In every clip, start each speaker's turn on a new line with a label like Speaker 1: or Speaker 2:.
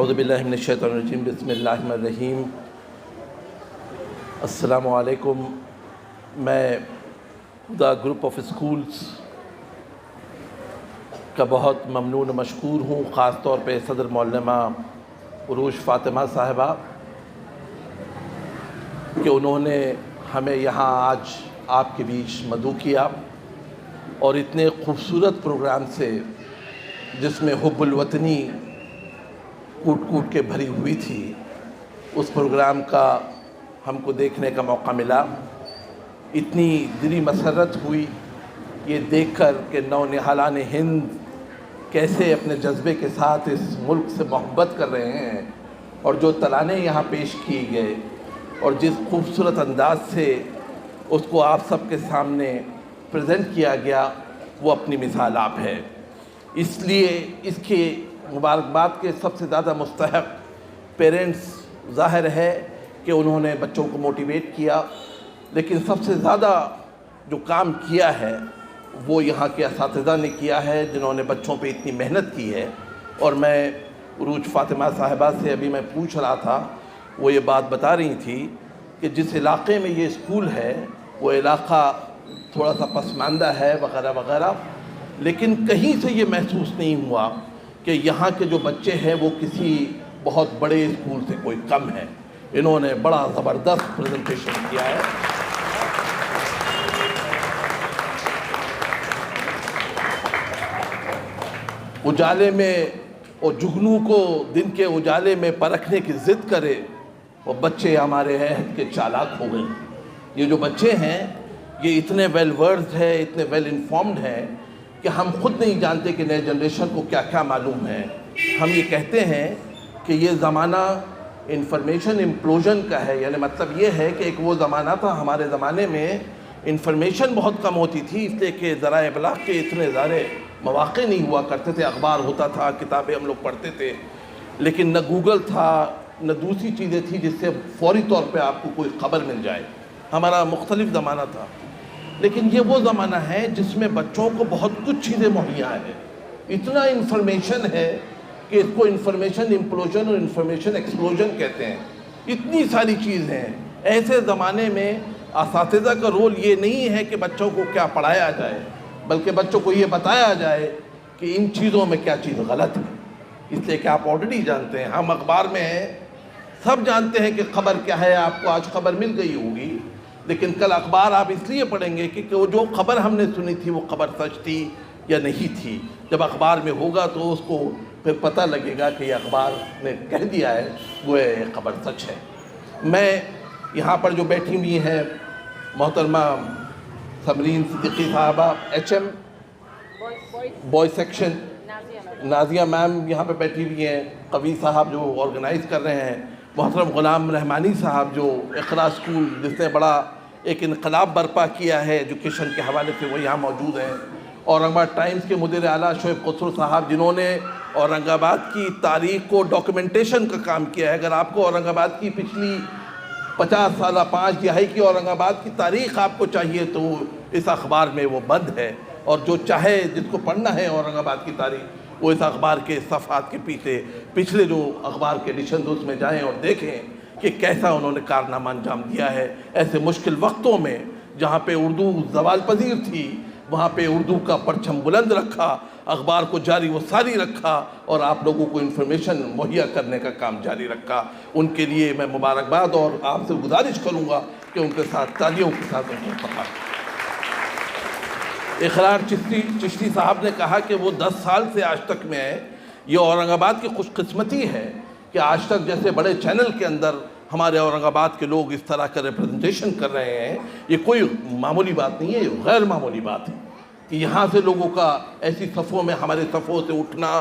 Speaker 1: اعوذ باللہ من الشیطان الرجیم بسم اللہ الرحمن الرحیم۔ السلام علیکم۔ میں خدا گروپ آف اسکولز کا بہت ممنون و مشکور ہوں، خاص طور پہ صدر معلمہ عروج فاطمہ صاحبہ کہ انہوں نے ہمیں یہاں آج آپ کے بیچ مدعو کیا اور اتنے خوبصورت پروگرام سے جس میں حب الوطنی کوٹ کوٹ کے بھری ہوئی تھی، اس پروگرام کا ہم کو دیکھنے کا موقع ملا۔ اتنی دلی مسرت ہوئی یہ دیکھ کر کہ نونہالان ہند کیسے اپنے جذبے کے ساتھ اس ملک سے محبت کر رہے ہیں، اور جو ترانے یہاں پیش کیے گئے اور جس خوبصورت انداز سے اس کو آپ سب کے سامنے پریزنٹ کیا گیا، وہ اپنی مثال آپ ہے۔ اس لیے اس کے مبارکباد کے سب سے زیادہ مستحق پیرنٹس ظاہر ہے کہ انہوں نے بچوں کو موٹیویٹ کیا، لیکن سب سے زیادہ جو کام کیا ہے وہ یہاں کے اساتذہ نے کیا ہے، جنہوں نے بچوں پہ اتنی محنت کی ہے۔ اور میں عروج فاطمہ صاحبہ سے ابھی میں پوچھ رہا تھا، وہ یہ بات بتا رہی تھی کہ جس علاقے میں یہ اسکول ہے وہ علاقہ تھوڑا سا پسماندہ ہے وغیرہ وغیرہ، لیکن کہیں سے یہ محسوس نہیں ہوا کہ یہاں کے جو بچے ہیں وہ کسی بہت بڑے اسکول سے کوئی کم ہے۔ انہوں نے بڑا زبردست پریزنٹیشن کیا ہے۔ اجالے میں اور جگنو کو دن کے اجالے میں پرکھنے کی ضد کرے، وہ بچے ہمارے عہد کے چالاک ہو گئے۔ یہ جو بچے ہیں یہ اتنے ویل ورسڈ ہیں، اتنے ویل انفارمڈ ہیں کہ ہم خود نہیں جانتے کہ نئے جنریشن کو کیا کیا معلوم ہے۔ ہم یہ کہتے ہیں کہ یہ زمانہ انفارمیشن امپلوژن کا ہے، یعنی مطلب یہ ہے کہ ایک وہ زمانہ تھا، ہمارے زمانے میں انفارمیشن بہت کم ہوتی تھی، اس لیے کہ ذرائع ابلاغ کے اتنے زیادہ مواقع نہیں ہوا کرتے تھے۔ اخبار ہوتا تھا، کتابیں ہم لوگ پڑھتے تھے، لیکن نہ گوگل تھا نہ دوسری چیزیں تھی جس سے فوری طور پہ آپ کو کوئی خبر مل جائے۔ ہمارا مختلف زمانہ تھا، لیکن یہ وہ زمانہ ہے جس میں بچوں کو بہت کچھ چیزیں مہیا ہیں۔ اتنا انفارمیشن ہے کہ اس کو انفارمیشن امپلوژن اور انفارمیشن ایکسپلوژن کہتے ہیں۔ اتنی ساری چیز ہیں۔ ایسے زمانے میں اساتذہ کا رول یہ نہیں ہے کہ بچوں کو کیا پڑھایا جائے، بلکہ بچوں کو یہ بتایا جائے کہ ان چیزوں میں کیا چیز غلط ہے۔ اس لیے کہ آپ آلریڈی جانتے ہیں، ہم اخبار میں ہیں، سب جانتے ہیں کہ خبر کیا ہے۔ آپ کو آج خبر مل گئی ہوگی، لیکن کل اخبار آپ اس لیے پڑھیں گے کہ وہ جو خبر ہم نے سنی تھی وہ خبر سچ تھی یا نہیں تھی۔ جب اخبار میں ہوگا تو اس کو پھر پتہ لگے گا کہ یہ اخبار نے کہہ دیا ہے وہ خبر سچ ہے۔ میں یہاں پر جو بیٹھی ہوئی ہیں محترمہ ثمرین صدیقی صاحبہ، H M boy section, Nazia ma'am یہاں پہ بیٹھی ہوئی ہیں، قوی صاحب جو آرگنائز کر رہے ہیں، محترم غلام رحمانی صاحب جو اقرا اسکول جس نے بڑا ایک انقلاب برپا کیا ہے ایجوکیشن کے حوالے سے، وہ یہاں موجود ہیں، اورنگ آباد ٹائمز کے مدیر اعلیٰ شعیب خسرو صاحب جنہوں نے اورنگ آباد کی تاریخ کو ڈاکیومنٹیشن کا کام کیا ہے۔ اگر آپ کو اورنگ آباد کی پچھلی 50 سالہ 5 دہائی کی اورنگ آباد کی تاریخ آپ کو چاہیے تو اس اخبار میں وہ بند ہے، اور جو چاہے جس کو پڑھنا ہے اورنگ آباد کی تاریخ وہ اس اخبار کے صفحات کے پیچھے پچھلے جو اخبار کے ایڈیشنز اس میں جائیں اور دیکھیں کہ کیسا انہوں نے کارنامہ انجام دیا ہے۔ ایسے مشکل وقتوں میں جہاں پہ اردو زوال پذیر تھی، وہاں پہ اردو کا پرچم بلند رکھا، اخبار کو جاری و ساری رکھا، اور آپ لوگوں کو انفارمیشن مہیا کرنے کا کام جاری رکھا۔ ان کے لیے میں مبارکباد اور آپ سے گزارش کروں گا کہ ان کے ساتھ تالیوں کے ساتھ ان کو پکا۔ اقرار چشتی صاحب نے کہا کہ وہ 10 سال سے آج تک میں ہے۔ یہ اورنگ آباد کی خوش قسمتی ہے کہ آج تک جیسے بڑے چینل کے اندر ہمارے اورنگ آباد کے لوگ اس طرح کا ریپرزنٹیشن کر رہے ہیں۔ یہ کوئی معمولی بات نہیں ہے، یہ غیر معمولی بات ہے کہ یہاں سے لوگوں کا ایسی صفوں میں ہمارے صفوں سے اٹھنا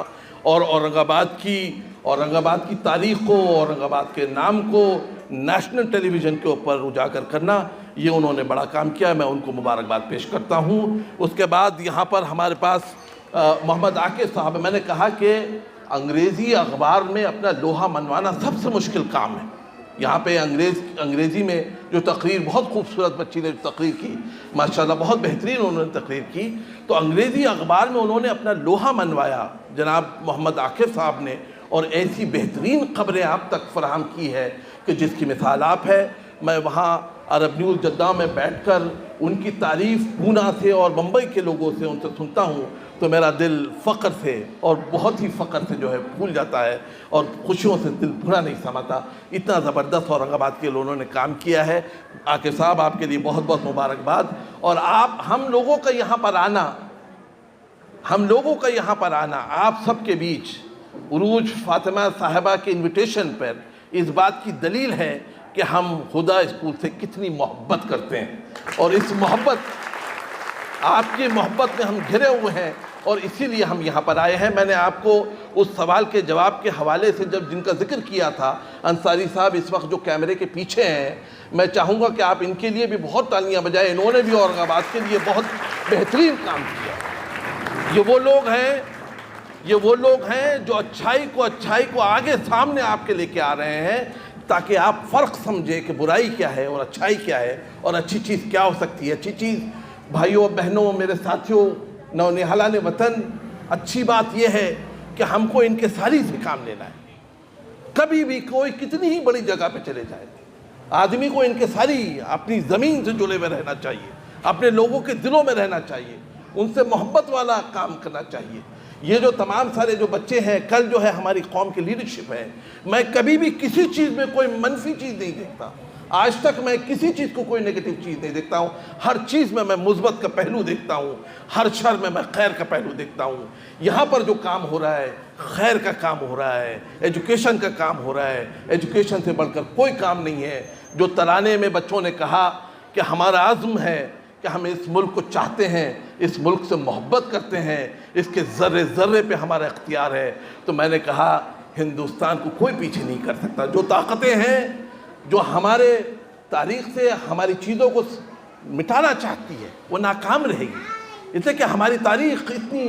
Speaker 1: اور اورنگ آباد کی تاریخ کو، اورنگ آباد کے نام کو نیشنل ٹیلی ویژن کے اوپر اجاگر کرنا، یہ انہوں نے بڑا کام کیا۔ میں ان کو مبارکباد پیش کرتا ہوں۔ اس کے بعد یہاں پر ہمارے پاس محمد عاقب صاحب، میں نے کہا کہ انگریزی اخبار میں اپنا لوہا منوانا سب سے مشکل کام ہے۔ یہاں پہ انگریزی میں جو تقریر، بہت خوبصورت بچی نے تقریر کی، ماشاءاللہ بہت بہترین انہوں نے تقریر کی، تو انگریزی اخبار میں انہوں نے اپنا لوہا منوایا جناب محمد عاقب صاحب نے، اور ایسی بہترین خبریں آپ تک فراہم کی ہے کہ جس کی مثال آپ ہے۔ میں وہاں عرب نیوز جدہ میں بیٹھ کر ان کی تعریف پونا سے اور ممبئی کے لوگوں سے ان سے سنتا ہوں تو میرا دل فخر سے اور بہت ہی فخر سے جو ہے پھول جاتا ہے اور خوشیوں سے دل بھرا نہیں سماتا۔ اتنا زبردست اورنگ آباد کے لوگوں نے کام کیا ہے۔ عاقب صاحب آپ کے لیے بہت بہت مبارکباد۔ اور ہم لوگوں کا یہاں پر آنا آپ سب کے بیچ عروج فاطمہ صاحبہ کے انویٹیشن پر اس بات کی دلیل ہے کہ ہم ہدیٰ اسکول سے کتنی محبت کرتے ہیں، اور اس محبت، آپ کی محبت میں ہم گھرے ہوئے ہیں، اور اسی لیے ہم یہاں پر آئے ہیں۔ میں نے آپ کو اس سوال کے جواب کے حوالے سے جن کا ذکر کیا تھا، انصاری صاحب اس وقت جو کیمرے کے پیچھے ہیں، میں چاہوں گا کہ آپ ان کے لیے بھی بہت تالیاں بجائیں۔ انہوں نے بھی اورنگ آباد کے لیے بہت بہترین کام کیا۔ یہ وہ لوگ ہیں جو اچھائی کو آگے سامنے آپ کے لے کے آ رہے ہیں، تاکہ آپ فرق سمجھیں کہ برائی کیا ہے اور اچھائی کیا ہے، اور اچھی چیز کیا ہو سکتی ہے۔ اچھی چیز بھائیوں بہنوں، میرے ساتھیوں، نونہالان وطن، اچھی بات یہ ہے کہ ہم کو انکساری سے کام لینا ہے۔ کبھی بھی کوئی کتنی ہی بڑی جگہ پہ چلے جائے، آدمی کو انکساری اپنی زمین سے جڑے ہوئے رہنا چاہیے، اپنے لوگوں کے دلوں میں رہنا چاہیے، ان سے محبت والا کام کرنا چاہیے۔ یہ جو تمام سارے جو بچے ہیں، کل جو ہے ہماری قوم کی لیڈرشپ ہے، میں کبھی بھی کسی چیز میں کوئی منفی چیز نہیں دیکھتا۔ آج تک میں کسی چیز کو کوئی نیگیٹو چیز نہیں دیکھتا ہوں، ہر چیز میں مثبت کا پہلو دیکھتا ہوں، ہر شر میں خیر کا پہلو دیکھتا ہوں۔ یہاں پر جو کام ہو رہا ہے، خیر کا کام ہو رہا ہے، ایجوکیشن کا کام ہو رہا ہے۔ ایجوکیشن سے بڑھ کر کوئی کام نہیں ہے۔ جو ترانے میں بچوں نے کہا کہ ہمارا عزم ہے کہ ہم اس ملک کو چاہتے ہیں، اس ملک سے محبت کرتے ہیں، اس کے ذرے ذرے پہ ہمارا اختیار ہے، تو میں نے کہا ہندوستان کو کوئی پیچھے نہیں کر سکتا۔ جو طاقتیں ہیں جو ہمارے تاریخ سے ہماری چیزوں کو مٹانا چاہتی ہے، وہ ناکام رہے گی، اس لیے کہ ہماری تاریخ اتنی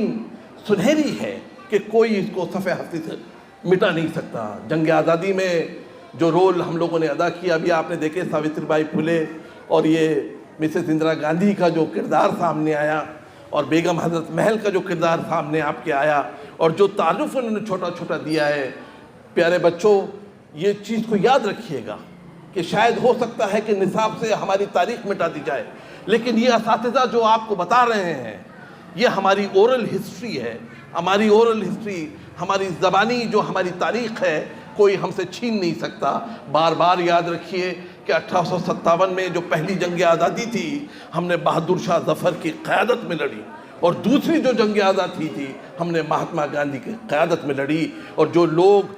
Speaker 1: سنہری ہے کہ کوئی اس کو صفحہ ہستی سے مٹا نہیں سکتا۔ جنگ آزادی میں جو رول ہم لوگوں نے ادا کیا، ابھی آپ نے دیکھے ساوتری بائی پھولے اور یہ مسز اندرا گاندھی کا جو کردار سامنے آیا، اور بیگم حضرت محل کا جو کردار سامنے آپ کے آیا، اور جو تعارف انہوں نے چھوٹا چھوٹا دیا ہے۔ پیارے بچوں، یہ چیز کو یاد رکھیے گا کہ شاید ہو سکتا ہے کہ نصاب سے ہماری تاریخ مٹا دی جائے، لیکن یہ اساتذہ جو آپ کو بتا رہے ہیں، یہ ہماری اورل ہسٹری ہے۔ ہماری اورل ہسٹری، ہماری زبانی جو ہماری تاریخ ہے، کوئی ہم سے چھین نہیں سکتا۔ بار بار یاد رکھیے کہ 1857 میں جو پہلی جنگ آزادی تھی، ہم نے بہادر شاہ ظفر کی قیادت میں لڑی، اور دوسری جو جنگ آزادی تھی ہم نے مہاتما گاندھی کی قیادت میں لڑی۔ اور جو لوگ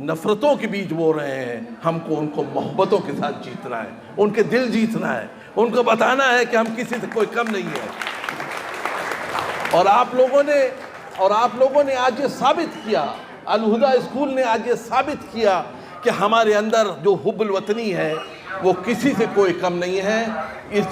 Speaker 1: نفرتوں کے بیچ بو رہے ہیں، ہم کو ان کو محبتوں کے ساتھ جیتنا ہے، ان کے دل جیتنا ہے، ان کو بتانا ہے کہ ہم کسی سے کوئی کم نہیں ہے۔ اور آپ لوگوں نے آج یہ ثابت کیا، الہدیٰ اسکول نے آج یہ ثابت کیا کہ ہمارے اندر جو حب الوطنی ہے وہ کسی سے کوئی کم نہیں ہے۔ اس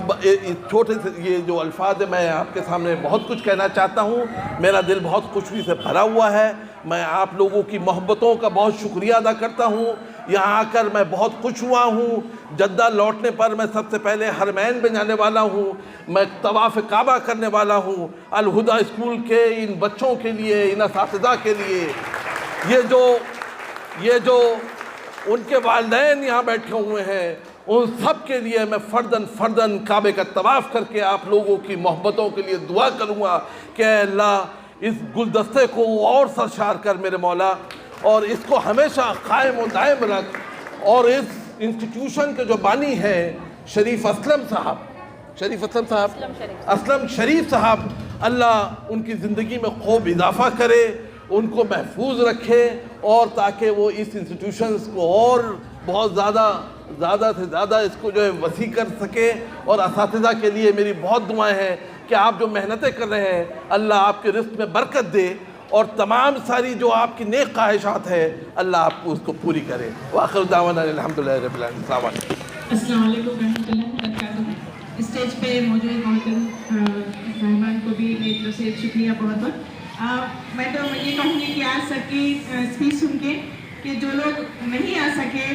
Speaker 1: چھوٹے سے یہ جو الفاظ میں آپ کے سامنے بہت کچھ کہنا چاہتا ہوں، میرا دل بہت خوشی سے بھرا ہوا ہے۔ میں آپ لوگوں کی محبتوں کا بہت شکریہ ادا کرتا ہوں۔ یہاں آ کر میں بہت خوش ہوا ہوں۔ جدہ لوٹنے پر میں سب سے پہلے حرمین میں جانے والا ہوں، میں طواف کعبہ کرنے والا ہوں۔ الہدیٰ اسکول کے ان بچوں کے لیے، ان اساتذہ کے لیے، یہ جو ان کے والدین یہاں بیٹھے ہوئے ہیں، ان سب کے لیے میں فرداً کعبے کا طواف کر کے آپ لوگوں کی محبتوں کے لیے دعا کروں گا کہ اے اللہ اس گلدستے کو اور سرشار کر میرے مولا، اور اس کو ہمیشہ قائم و دائم رکھ۔ اور اس انسٹیٹیوشن کے جو بانی ہیں اسلم شریف صاحب، اللہ ان کی زندگی میں خوب اضافہ کرے، ان کو محفوظ رکھے، اور تاکہ وہ اس انسٹیٹیوشنز کو اور بہت زیادہ سے زیادہ اس کو جو ہے وسیع کر سکے۔ اور اساتذہ کے لیے میری بہت دعائیں ہیں کہ آپ جو محنتیں کر رہے ہیں، اللہ آپ کے رزق میں برکت دے، اور تمام ساری جو آپ کی نیک خواہشات ہے اللہ آپ کو اس کو پوری کرے۔ وآخر دعوانا الحمدللہ رب العالمین۔ السلام علیکم۔
Speaker 2: السلام علیکم ورحمۃ اللہ وبرکاتہ۔ اسٹیج پہ موجود محترم مہمان کو بھی میری طرف سے شکریہ بہت بہت۔ میں تو یہ کہوں گی کہ آج سر کی اسپیچ سن کے کہ جو لوگ نہیں آ سکے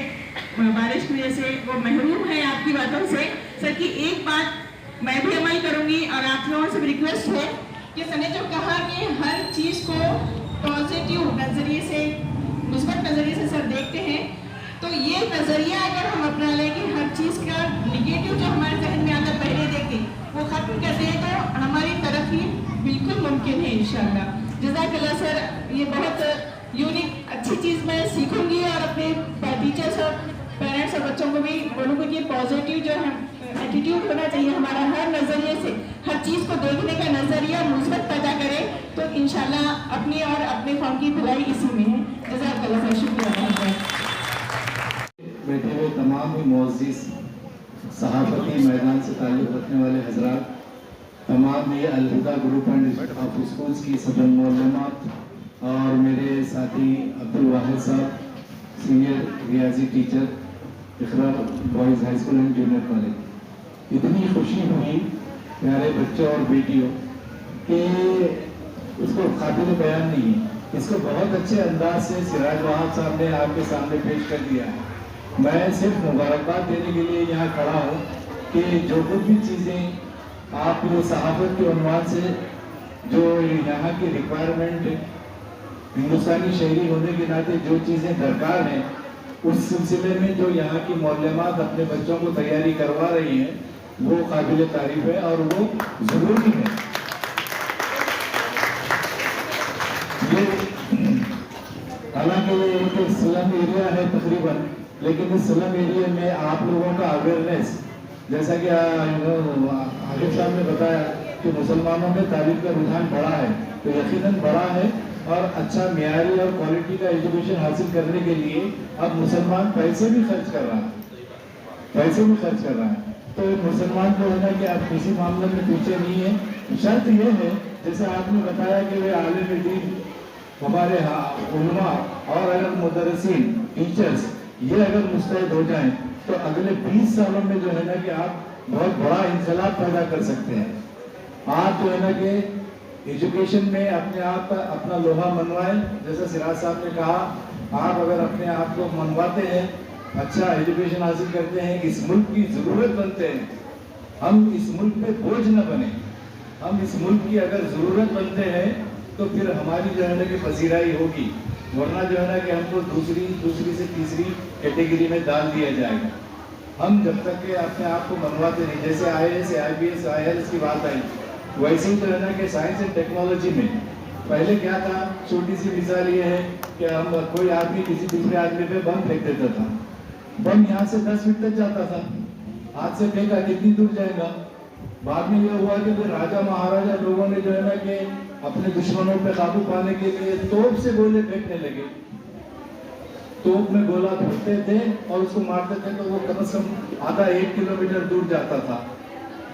Speaker 2: بارش کی وجہ سے، وہ محروم ہیں آپ کی باتوں سے۔ سر کی ایک بات میں بھی عمل کروں گی، اور آپ لوگوں سے ریکویسٹ ہے کہ سر نے جو کہا کہ ہر چیز کو پازیٹیو نظریے سے مثبت نظریے سے سر دیکھتے ہیں، تو یہ نظریہ اگر ہم اپنا لیں کہ ہر چیز کا نگیٹو جو ہمارے ذہن میں آتا پہلے دیکھیں وہ ختم کر دیں تو ہماری ترقی بالکل ممکن ہے انشاءاللہ۔ جزاک اللہ سر، یہ بہت یونیک اچھی چیز میں سیکھوں گی، اور اپنے ٹیچرس اور پیرنٹس اور بچوں کو بھی بولوں گی کہ پازیٹیو جو ہے ایٹیٹیوڈ ہونا چاہیے ہمارا، ہر نظریے سے ہر چیز کو دیکھنے کا نظریہ مثبت پیدا کرے تو انشاءاللہ اپنی اور اپنے قوم کی بھلائی اسی میں ہے۔ جزاک اللہ خیر، شکریہ بہت بہت۔
Speaker 3: بیٹھے ہوئے تمام ہی معزز صحافتی میدان سے تعلق رکھنے والے حضرات، تمام یہ ul Huda group and of schools کی صدر معلمات، اور میرے ساتھی عبدالواحد صاحب سینئر ریاضی teacher Iqra boys high school and junior college, اتنی خوشی ہوئی پیارے بچوں اور بیٹیوں کہ اس کو قابل بیان نہیں ہے۔ اس کو بہت اچھے انداز سے سراج وہاب صاحب نے آپ کے سامنے پیش کر دیا ہے۔ میں صرف مبارکباد دینے کے لیے یہاں کھڑا ہوں کہ جو کچھ بھی چیزیں آپ نے صحافت کے عنوان سے جو یہاں کی ریکوائرمنٹ ہندوستانی شہری ہونے کے ناطے جو چیزیں درکار ہیں، اس سلسلے میں جو یہاں کی معلمات اپنے بچوں کو تیاری کروا رہی ہیں وہ قابل تعریف ہے اور وہ ضروری ہے۔ حالانکہ یہ ایک سلم ایریا ہے تقریباً، لیکن اس سلم ایریا میں آپ لوگوں کا اویئرنیس، جیسا کہ عارف صاحب نے بتایا کہ مسلمانوں میں تعلیم کا رجحان بڑا ہے، تو یقیناً بڑا ہے، اور اچھا معیاری اور کوالٹی کا ایجوکیشن حاصل کرنے کے لیے اب مسلمان پیسے بھی خرچ کر رہا ہے، تو مسلمان جو ہے نا کہ اب کسی معاملے میں پیچھے نہیں ہے۔ شرط یہ ہے جیسے آپ نے بتایا کہ وہ عالم دین ہمارے علماء اور اگر مدرسین ٹیچرز یہ اگر مستعد ہو جائیں تو اگلے 20 سالوں میں جو ہے نا کہ آپ بہت بڑا انقلاب پیدا کر سکتے ہیں۔ آپ جو ہے نا کہ ایجوکیشن میں اپنے آپ کا اپنا لوہا منوائیں، جیسا سراج صاحب نے کہا، آپ اگر اپنے آپ کو منواتے ہیں، اچھا ایجوکیشن حاصل کرتے ہیں، اس ملک کی ضرورت بنتے ہیں، ہم اس ملک پہ بوجھ نہ بنے، ہم اس ملک کی اگر ضرورت بنتے ہیں تو پھر ہماری جو ہے نا کہ پذیرائی ہوگی، ورنہ جو ہے نا کہ ہم کو دوسری سے تیسری کیٹیگری میں ڈال دیا جائے گا۔ ہم جب تک کہ اپنے آپ کو منواتے نہیں، جیسے IAS IPS IAS کی بات آئی، ویسے ہی جو ہے نا کہ سائنس اینڈ ٹیکنالوجی میں پہلے کیا تھا، چھوٹی سی مثال یہ ہے کہ ہم کوئی آدمی کسی دوسرے آدمی پہ بم پھینک دیتا تھا، بم یہاں سے 10 فٹ تک جاتا تھا، ہاتھ سے پھینکا کتنی دور جائے گا۔ بعد میں یہ ہوا کہ پھر راجا مہاراجا لوگوں نے جو ہے نا کہ اپنے دشمنوں پہ قابو پانے کے لیے توپ سے گولے پھینکنے لگے، توپ میں گولا پھینکتے تھے اور اس کو مارتے تھے تو وہ کم از کم آدھا 1 کلومیٹر دور جاتا تھا۔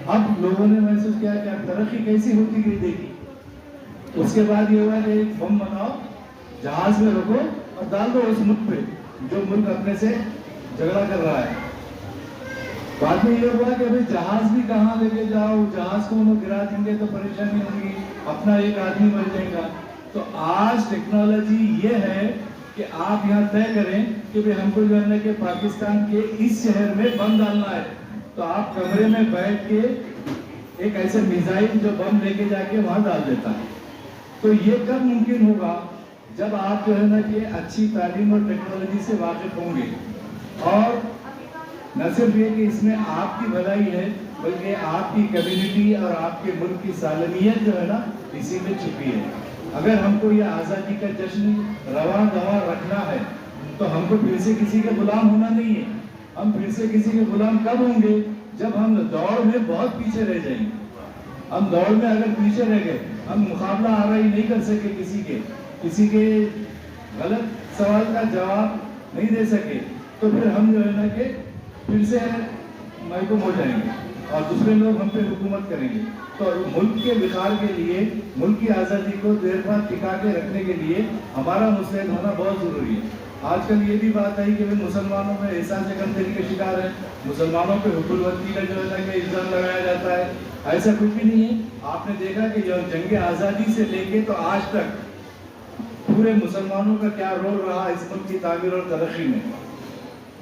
Speaker 3: اب لوگوں نے محسوس کیا کہ اب ترقی کیسی ہوتی گئی دیکھی، اس کے بعد یہ ہوا کہ ایک بم بناؤ، جہاز میں رکھو اور ڈال دو اس ملک پہ جو ملک اپنے سے جھگڑا کر رہا ہے۔ بعد میں یہ ہوا کہ ابھی جہاز بھی کہاں لے کے جاؤ، جہاز کو انہوں گرا دیں گے تو پریشانی ہوگی، اپنا ایک آدمی مر جائے گا۔ تو آج ٹیکنالوجی یہ ہے کہ آپ یہاں طے کریں کہ ہم کو جو ہے کہ پاکستان کے اس شہر میں بم ڈالنا ہے، تو آپ کمرے میں بیٹھ کے ایک ایسے میزائل جو بم لے کے جا کے وہاں ڈال دیتا ہے۔ تو یہ کب ممکن ہوگا؟ جب آپ جو ہے نا کہ اچھی تعلیم اور ٹیکنالوجی سے واقف ہوں گے، اور نہ صرف یہ کہ اس میں آپ کی بھلائی ہے بلکہ آپ کی کمیونٹی اور آپ کے ملک کی سالمیت جو ہے نا اسی میں چھپی ہے۔ اگر ہم کو یہ آزادی کا جشن رواں دواں رکھنا ہے تو ہم کو پھر سے کسی کے غلام ہونا نہیں ہے۔ ہم پھر سے کسی کے غلام کب ہوں گے؟ جب ہم دوڑ میں بہت پیچھے رہ جائیں گے۔ ہم دوڑ میں اگر پیچھے رہ گئے، ہم مقابلہ آرائی نہیں کر سکے کسی کے غلط سوال کا جواب نہیں دے سکے، تو پھر ہم جو ہے نا کہ پھر سے محکوم ہو جائیں گے اور دوسرے لوگ ہم پہ حکومت کریں گے۔ تو ملک کے وقار کے لیے، ملک کی آزادی کو دیر بعد ٹکا کے رکھنے کے لیے ہمارا مستعد ہونا بہت ضروری ہے۔ آج کل یہ بھی بات آئی کہ مسلمانوں میں احساس کمتری کے شکار ہیں، مسلمانوں پہ حب الوطنی کا جو ہے نا کہ الزام لگایا جاتا ہے۔ ایسا کچھ بھی نہیں ہے۔ آپ نے دیکھا کہ جنگ آزادی سے لے کے تو آج تک پورے مسلمانوں کا کیا رول رہا اس ملک کی تعمیر اور ترقی میں۔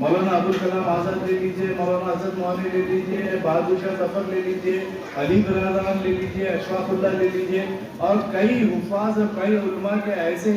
Speaker 3: مولانا ابوالکلام آزاد لے لیجیے، مولانا اسد موانی لے لیجیے، بہادر شاہ ظفر لے لیجیے، علی برادران لے لیجیے، اشفاق اللہ لے لیجیے، اور کئی حفاظ اور کئی علماء کے ایسے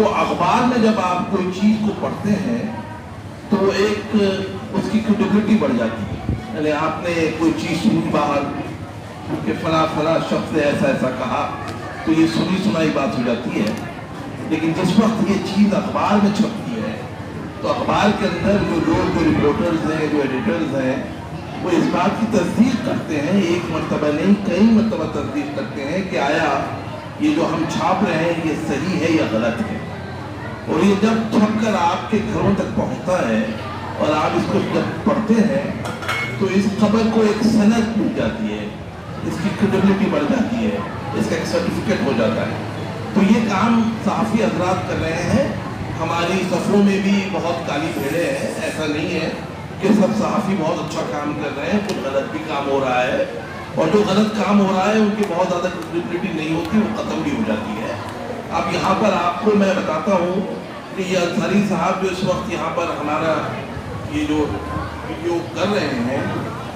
Speaker 1: تو اخبار میں جب آپ کوئی چیز کو پڑھتے ہیں تو ایک اس کی کریڈیبلٹی بڑھ جاتی ہے. یعنی آپ نے کوئی چیز سنی باہر کہ فلاں فلاں شخص نے ایسا ایسا کہا تو یہ سنی سنائی بات ہو جاتی ہے. لیکن جس وقت یہ چیز اخبار میں چھپتی ہے تو اخبار کے اندر جو لوگ جو رپورٹرز ہیں جو ایڈیٹرز ہیں وہ اس بات کی تصدیق کرتے ہیں, ایک مرتبہ نہیں کئی مرتبہ تصدیق کرتے ہیں کہ آیا یہ جو ہم چھاپ رہے ہیں یہ صحیح ہے یا غلط ہے. اور یہ جب چھپ کر آپ کے گھروں تک پہنچتا ہے اور آپ اس کو جب پڑھتے ہیں تو اس خبر کو ایک سند مل جاتی ہے, اس کی کریڈیبلٹی بڑھ جاتی ہے, اس کا ایک سرٹیفکیٹ ہو جاتا ہے. تو یہ کام صحافی حضرات کر رہے ہیں. ہماری صفوں میں بھی بہت کالی بھیڑیں ہیں, ایسا نہیں ہے کہ سب صحافی بہت اچھا کام کر رہے ہیں, کچھ غلط بھی کام ہو رہا ہے, اور جو غلط کام ہو رہا ہے ان کی بہت زیادہ کریڈیبلٹی نہیں ہوتی, وہ ختم بھی ہو جاتی ہے. اب یہاں پر آپ کو میں بتاتا ہوں کہ یہ انصاری صاحب جو اس وقت یہاں پر ہمارا یہ جو ویڈیو کر رہے ہیں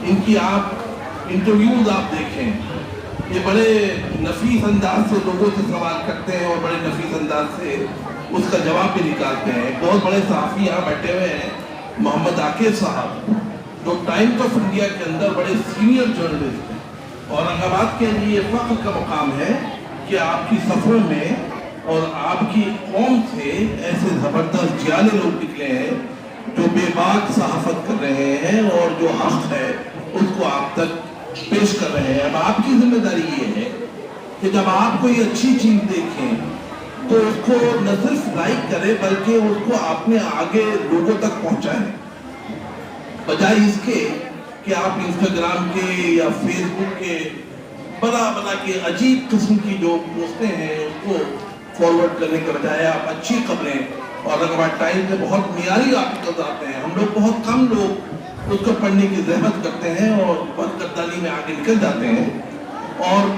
Speaker 1: ان کی آپ انٹرویوز آپ دیکھیں, یہ بڑے نفیس انداز سے لوگوں سے سوال کرتے ہیں اور بڑے نفیس انداز سے اس کا جواب بھی نکالتے ہیں. بہت بڑے صحافی یہاں بیٹھے ہوئے ہیں, محمد عاقب صاحب جو ٹائمز آف انڈیا کے اندر بڑے سینئر جرنلسٹ ہیں. اورنگ آباد کے لیے فخر کا مقام ہے کہ آپ کی صفوں میں اور آپ کی قوم سے ایسے زبردست جیالے لوگ نکلے ہیں جو بے باک صحافت کر رہے ہیں اور جو حق ہے اس کو آپ تک پیش کر رہے ہیں. اب آپ کی ذمہ داری یہ ہے کہ جب آپ کوئی اچھی چیز دیکھیں تو اس کو نہ صرف لائک کرے بلکہ اس کو اپنے آگے لوگوں تک پہنچائیں, بجائے اس کے کہ آپ انسٹاگرام کے یا فیس بک کے بنا کے عجیب قسم کی جو پوسٹیں ہیں اس کو فارورڈ کرنے کے بجائے آپ اچھی خبریں. اورنگ آباد ٹائمز میں بہت معیاری آرٹیکلز آتے ہیں, ہم لوگ بہت کم لوگ اس کو پڑھنے کی زحمت کرتے ہیں اور بد کرداری میں آگے نکل جاتے ہیں, اور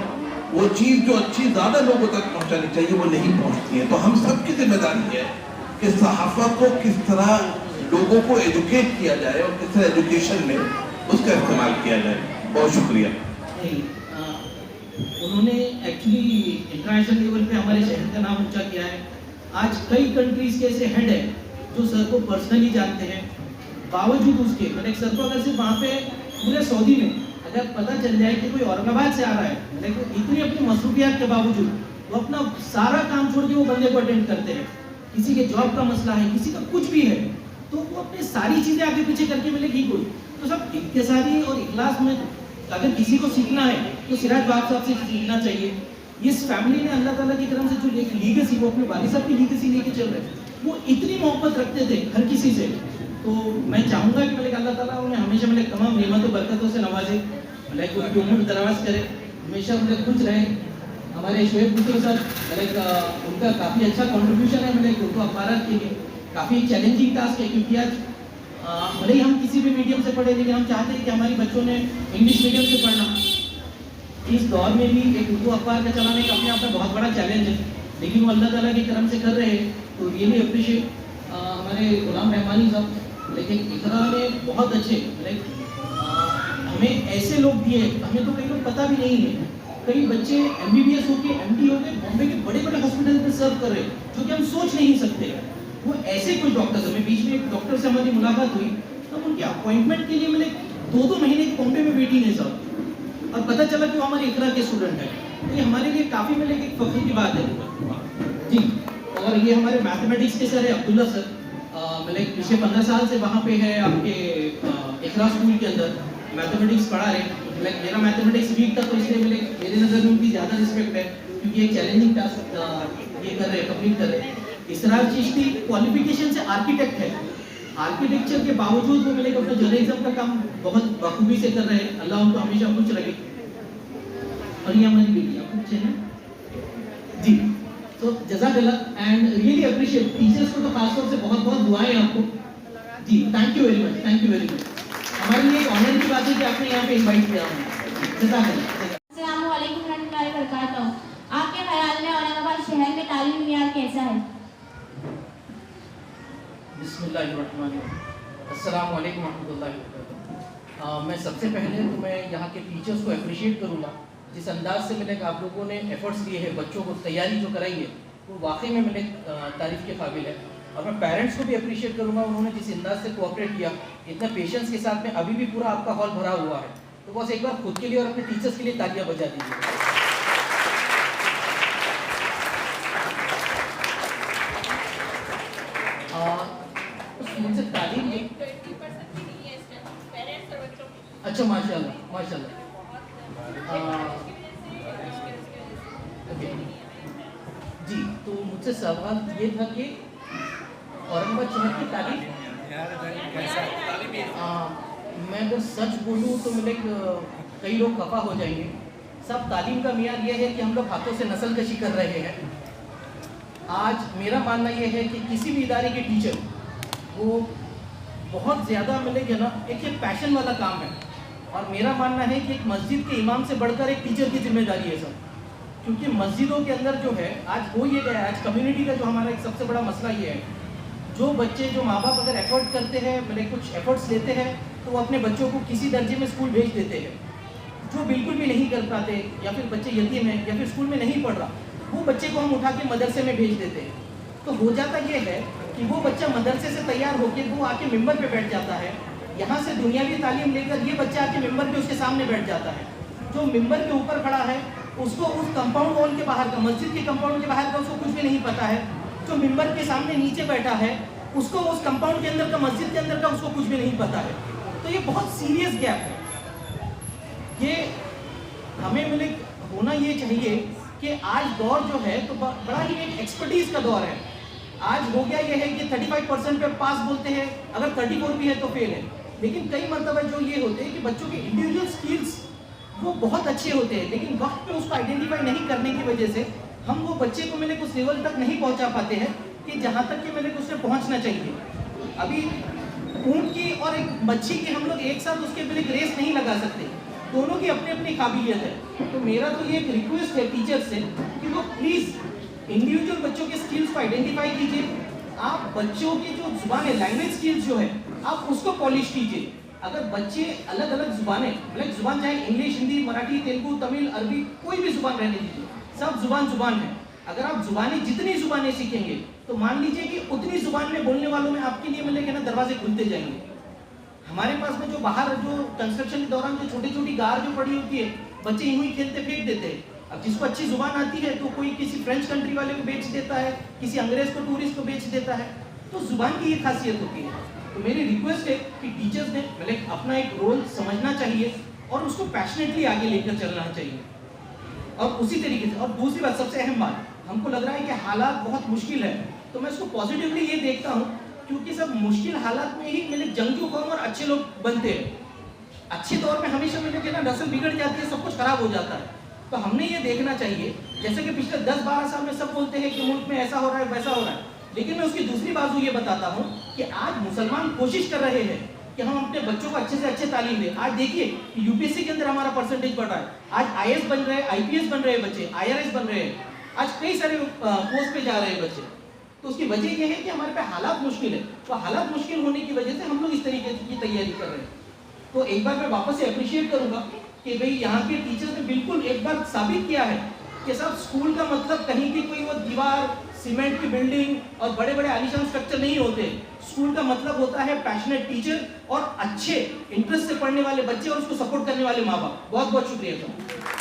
Speaker 1: وہ چیز جو اچھی زیادہ لوگوں تک پہنچانی چاہیے وہ نہیں پہنچتی ہے. تو ہم سب کی ذمہ داری ہے کہ صحافت کو کس طرح لوگوں کو ایجوکیٹ کیا جائے اور کس طرح ایجوکیشن میں اس کا استعمال کیا جائے. بہت شکریہ.
Speaker 4: انہوں نے ایکچولی انٹرنیشنل لیول پہ ہمارے شہر کا نام اونچا کیا ہے. آج کئی کنٹریز کے ایسے ہیڈ ہیں جو سر کو پرسنلی جانتے ہیں, باوجود اس کے مطلب سر کو اگر صرف وہاں پہ پورے سعودی میں اگر پتہ چل جائے کہ کوئی اورنگ آباد سے آ رہا ہے, لیکن اتنی اپنی مصروفیات کے باوجود وہ اپنا سارا کام چھوڑ کے وہ بندے کو اٹینڈ کرتے ہیں. کسی کے جاب کا مسئلہ ہے, کسی کا کچھ بھی ہے, تو وہ اپنی ساری چیزیں آگے پیچھے کر کے ملے گی کوئی. تو سب انکساری اور اخلاص میں اگر کسی کو سیکھنا ہے تو سراج باغ صاحب سے سیکھنا چاہیے. اس فیملی نے اللہ تعالیٰ کی کرم سے جو ایک لیگیسی وہ اپنے والد صاحب کی لیگیسی لے کے چل رہے ہیں, وہ اتنی محبت رکھتے تھے ہر کسی سے. تو میں چاہوں گا کہ اللہ تعالیٰ انہیں ہمیشہ تمام نعمت و برکتوں سے نوازے, ان کی عمر دراز کرے, ہمیشہ خوش رہیں. ہمارے شعیب خسرو سر ان کا کافی اچھا کنٹریبیوشن ہے اردو اخبارات کے لیے. کافی چیلنجنگ ٹاسک ہے کیونکہ آج بھلے ہی ہم کسی بھی میڈیم سے پڑھے لیکن ہم چاہتے ہیں کہ ہماری بچوں نے انگلش میڈیم سے پڑھنا. اس دور میں بھی ایک اردو اخبار کا چلانے کا اپنے آپ میں بہت بڑا چیلنج ہے, لیکن وہ اللہ تعالیٰ کی کرم سے کر رہے ہیں. تو ریئلی اپریشیٹ ہمارے غلام رحمانی صاحب, لیکن اقرا نے بہت اچھے ہمیں ایسے لوگ دیے, ہمیں تو کئی لوگ پتہ بھی نہیں ہے. کئی بچے MBBS ہو کے MD ہو کے بامبے کے بڑے بڑے ہاسپٹل میں سرو کر رہے ہیں جو کہ ہم سوچ نہیں سکتے. وہ ایسے کوئی ڈاکٹرز, ہمیں بیچ میں ایک ڈاکٹر سے ہماری ملاقات ہوئی, تب ان کی اپوائنٹمنٹ کے لیے میں نے 2 مہینے بامبے میں ویٹنگ ہے صاحب, اور پتہ چلا کہ وہ ہماری اقرا کے اسٹوڈنٹ ہیں. تو یہ ہمارے لیے کافی ایک فخر کی بات ہے جی. اور یہ ہمارے میتھمیٹکس کے سر ہے عبداللہ سر, پچھلے 15 سال سے وہاں پہ ہے آپ کے اقرا اسکول کے اندر میتھمیٹکس پڑھا رہے. میرا میتھمیٹکس ویک تھا تو اس لیے میرے نظر میں ان کی زیادہ رسپیکٹ ہے کیونکہ ایک چیلنجنگ ٹاسک یہ کر رہے ہیں, کمپلیٹ کر رہے ہیں. اسرار چشتی کوالیفیکیشن سے آرکیٹیکٹ ہے, آرکیٹیکچر کے باوجود وہ اپنا جرنلزم کا کام بہت بخوبی سے کر رہے ہیں. اللہ ان کو ہمیشہ خوش رکھے. اور یہ ہماری بیٹی آپ کو اچھے ہیں جی. تو جزاک اللہ اینڈ ریئلی اپریشیٹ ٹیچرس کو تو خاص طور سے بہت دعائیں آپ کو جی. Thank you very much, thank you very much. ہمارے لیے ایک آنر کی بات ہے کہ آپ نے یہاں پہ انوائٹ کیا ہوں. جزاک اللہ.
Speaker 5: السلام علیکم ورحمۃ اللہ وبرکاتہ. آپ کے خیال میں اورنگ آباد شہر میں تعلیمی معیار کیسا ہے؟
Speaker 4: بسم اللہ الرحمن الرحیم. السلام علیکم ورحمۃ اللہ وبرکاتہ. میں سب سے پہلے تو میں یہاں کے ٹیچرس کو اپریشیٹ کروں گا جس انداز سے آپ لوگوں نے ایفرٹس لیے ہیں, بچوں کو تیاری جو کرائی ہے وہ واقعی میں میرے تعریف کے قابل ہے. اور میں پیرنٹس کو بھی اپریشیٹ کروں گا, انہوں نے جس انداز سے کوآپریٹ کیا, اتنا پیشنس کے ساتھ میں, ابھی بھی پورا آپ کا ہال بھرا ہوا ہے. تو بس ایک بار خود کے لیے اور اپنے ٹیچرس کے لیے تالیاں بجا دیجیے. مجھ سے تعلیم کی اچھا ماشاء اللہ ماشاء اللہ. جی تو مجھ سے سوال یہ تھا کہ اورنگ آباد شہر کی تعلیم, میں اگر سچ بولوں تو میرے کئی لوگ خفا ہو جائیں گے. سب تعلیم کا معیار یہ ہے کہ ہم لوگ ہاتھوں سے نسل کشی کر رہے ہیں. آج میرا ماننا یہ ہے کہ کسی بھی ادارے کے ٹیچر وہ بہت زیادہ ملے گا نا, ایک یہ پیشن والا کام ہے. اور میرا ماننا ہے کہ ایک مسجد کے امام سے بڑھ کر ایک ٹیچر کی ذمہ داری ہے سر. کیونکہ مسجدوں کے اندر جو ہے آج ہو یہ گیا ہے, آج کمیونٹی کا جو ہمارا ایک سب سے بڑا مسئلہ یہ ہے, جو بچے جو ماں باپ اگر ایفرٹ کرتے ہیں, کچھ ایفرٹس لیتے ہیں, تو وہ اپنے بچوں کو کسی درجے میں اسکول بھیج دیتے ہیں. جو بالکل بھی نہیں کر پاتے یا پھر بچے یتیم ہیں یا پھر اسکول میں نہیں پڑھ رہا, وہ بچے کو ہم اٹھا کے مدرسے میں بھیج دیتے ہیں. تو ہو جاتا یہ ہے کہ وہ بچہ مدرسے سے تیار ہو کے وہ آ کے ممبر پہ بیٹھ جاتا ہے. یہاں سے دنیاوی تعلیم لے کر یہ بچہ آ کے ممبر پہ اس کے سامنے بیٹھ جاتا ہے. جو ممبر کے اوپر کھڑا ہے اس کو اس کمپاؤنڈ وال کے باہر کا, مسجد کے کمپاؤنڈ کے باہر کا اس کو کچھ بھی نہیں پتا ہے. جو ممبر کے سامنے نیچے بیٹھا ہے اس کو اس کمپاؤنڈ کے اندر کا, مسجد کے اندر کا اس کو کچھ بھی نہیں پتا ہے. تو یہ بہت سیریس گیپ ہے. یہ ہمیں ہونا یہ چاہیے کہ آج دور جو ہے تو بڑا ہی ایک ایکسپرٹیز کا دور ہے. آج ہو گیا یہ ہے کہ 35% پہ پاس بولتے ہیں, اگر 34 بھی ہے تو فیل ہے. لیکن کئی مرتبہ جو یہ ہوتے ہیں کہ بچوں کے انڈیویجول سکلز وہ بہت اچھے ہوتے ہیں, لیکن وقت پہ اس کو آئیڈینٹیفائی نہیں کرنے کی وجہ سے ہم وہ بچے کو اس لیول تک نہیں پہنچا پاتے ہیں کہ جہاں تک کہ اس نے پہنچنا چاہیے. ابھی اونٹ کی اور ایک مچھی کی ہم لوگ ایک ساتھ اس کے ایک ریس نہیں لگا سکتے, دونوں کی اپنی اپنی قابلیت ہے. تو میرا تو یہ ایک ریکویسٹ ہے ٹیچر سے کہ وہ پلیز انڈیویجول بچوں کے سکلز کو آئیڈینٹیفائی کیجیے. آپ بچوں کی جو زبان ہے, لینگویج سکلز جو ہے, آپ اس کو پالش کیجیے. اگر بچے الگ الگ زبانیں, زبان چاہے انگلش, ہندی, مراٹھی, تیلگو, تمل, عربی, کوئی بھی زبان رہنے دیجیے, سب زبان ہے. اگر آپ زبانیں جتنی زبانیں سیکھیں گے تو مان لیجیے کہ اتنی زبان میں بولنے والوں میں آپ کے لیے دروازے کھلتے جائیں گے. ہمارے پاس میں جو باہر جو کنسٹرکشن کے دوران جو چھوٹی چھوٹی گار جو پڑی ہوتی ہے, بچے یوں ہی کھیلتے پھینک دیتے ہیں. اب جس کو اچھی زبان آتی ہے تو کوئی کسی فرینچ کنٹری والے کو بیچ دیتا ہے, کسی انگریز کو, ٹورسٹ کو بیچ دیتا ہے. تو زبان کی یہ خاصیت ہوتی ہے. تو میری ریکویسٹ ہے کہ ٹیچرز نے اپنا ایک رول سمجھنا چاہیے اور اس کو پیشنیٹلی آگے لے کر چلنا چاہیے. اور اسی طریقے سے, اور دوسری بات, سب سے اہم بات, ہم کو لگ رہا ہے کہ حالات بہت مشکل ہے, تو میں اس کو پازیٹیولی یہ دیکھتا ہوں کیونکہ سب مشکل حالات میں ہی جنگجو قوم اور اچھے لوگ بنتے ہیں. اچھے دور میں ہمیشہ نسل بگڑ جاتی ہے, سب کچھ خراب ہو جاتا ہے. تو ہم نے یہ دیکھنا چاہیے, جیسے کہ پچھلے 10-12 سال میں سب بولتے ہیں کہ ملک میں ایسا ہو رہا ہے ویسا ہو رہا ہے, لیکن میں اس کی دوسری بازو یہ بتاتا ہوں کہ آج مسلمان کوشش کر رہے ہیں کہ ہم اپنے بچوں کو اچھے سے اچھے تعلیم دیں. آج دیکھیے کہ یو پی ایس سی کے اندر ہمارا پرسنٹیج بڑھ رہا ہے. آج آئی ایس بن رہے ہیں, آئی پی ایس بن رہے ہیں بچے, آئی آر ایس بن رہے ہیں, آج کئی سارے پوسٹ پہ جا رہے ہیں بچے. تو اس کی وجہ یہ ہے کہ ہمارے پہ حالات مشکل ہے. تو حالات مشکل ہونے کی وجہ سے ہم لوگ اس طریقے کی تیاری کر رہے ہیں. تو ایک بار میں واپس سے اپریشیٹ کروں گا کہ بھئی یہاں کے ٹیچرز نے بالکل ایک بار ثابت کیا ہے کہ صاحب اسکول کا مطلب کہیں کی کوئی وہ دیوار, سیمنٹ کی بلڈنگ اور بڑے بڑے عالیشان اسٹرکچر نہیں ہوتے. اسکول کا مطلب ہوتا ہے پیشنیٹ ٹیچر اور اچھے انٹرسٹ سے پڑھنے والے بچے اور اس کو سپورٹ کرنے والے ماں باپ. بہت بہت شکریہ سر.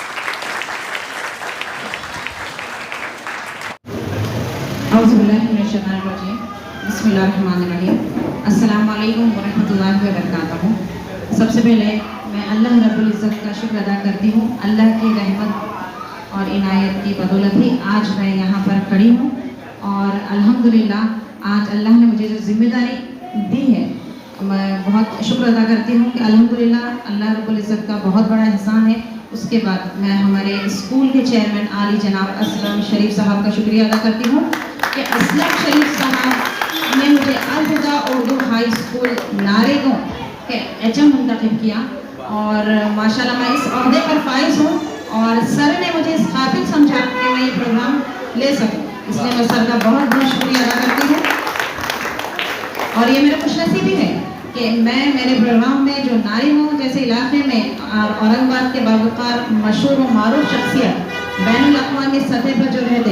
Speaker 6: اعوذ باللہ من الشیطان الرجیم. بسم اللہ الرحمن الرحیم. السلام علیکم ورحمۃ اللہ وبرکاتہ. سب سے پہلے میں اللہ رب العزت کا شکر ادا کرتی ہوں. اللہ کی رحمت اور عنایت کی بدولت ہی آج میں یہاں پر کھڑی ہوں, اور الحمدللہ آج اللہ نے مجھے جو ذمہ داری دی ہے, میں بہت شکر ادا کرتی ہوں کہ الحمدللہ اللہ رب العزت کا بہت بڑا احسان ہے. اس کے بعد میں ہمارے اسکول کے چیئرمین عالی جناب اسلم شریف صاحب کا شکریہ ادا کرتی ہوں کہ اسلم شریف صاحب نے مجھے الہدا اردو ہائی اسکول ناریگوں کے ایچ ایم منتخب کیا, اور ماشاءاللہ میں اس عہدے پر فائز ہوں, اور سر نے مجھے اس قابل سمجھا کہ میں یہ پروگرام لے سکوں. اس لیے میں سر کا بہت بہت شکریہ ادا کرتی ہوں. اور یہ میرا خوش نصیبی ہے کہ میں میرے پروگرام میں جو ناریگوں جیسے علاقے میں اورنگ آباد کے باوقار مشہور و معروف شخصیت بین الاقوامی سطح پر جو رہتے